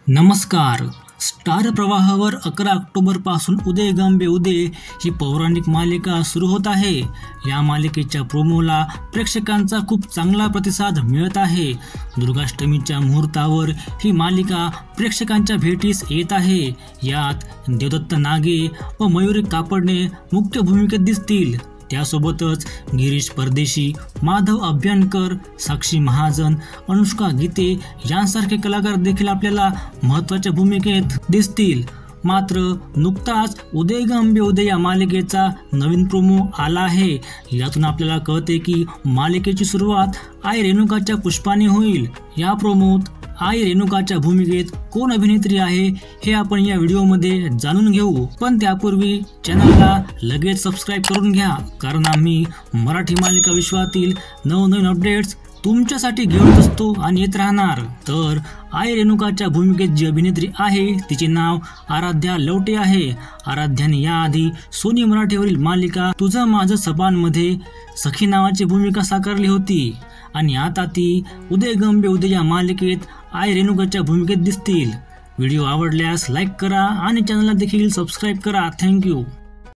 नमस्कार. स्टार प्रवाहावर 11 ऑक्टोबरपासून उदय गांबे उदय ही पौराणिक मालिका सुरू होत आहे. या मालिकेच्या प्रोमोला प्रेक्षकांचा खूप चांगला प्रतिसाद मिळत आहे. दुर्गाष्टमीच्या मुहूर्तावर ही मालिका प्रेक्षकांच्या भेटीस येत आहे. यात देवदत्त नागे व मयुरी कापडणे मुख्य भूमिकेत दिसतील. त्यासोबतच गिरीश परदेशी, माधव अभ्यंकर, साक्षी महाजन, अनुष्का गीते यांसारखे कलाकार देखील आपल्याला महत्त्वाच्या भूमिकेत दिसतील. मात्र नुकताच उदय गांबे उदय या मालिकेचा नवीन प्रोमो आला आहे. यातून आपल्याला कळते की मालिकेची सुरुवात आई रेणुकाच्या पुष्पाने होईल. या प्रोमोत आई रेणुकाच्या भूमिकेत कोण अभिनेत्री आहे हे आपण या व्हिडिओमध्ये जाणून घेऊ. पण त्यापूर्वी चॅनलला लगेच सबस्क्राईब करून घ्या, कारण आम्ही मराठी मालिका विश्वातील नवनवीन अपडेट्स तुमच्यासाठी घेऊन असतो आणि येत राहणार. तर आई रेणुकाच्या भूमिकेत जी अभिनेत्री आहे तिचे नाव आराध्या लवटे आहे. आराध्याने याआधी सोनी मराठीवरील मालिका तुझं माझं सपानमध्ये सखी नावाची भूमिका साकारली होती आणि आता ती उदय गांबे उदय या मालिकेत आई रेणुकाच्या भूमिकेत दिसतील. व्हिडिओ आवडल्यास लाईक करा आणि चॅनलला देखील सबस्क्राईब करा. थँक्यू.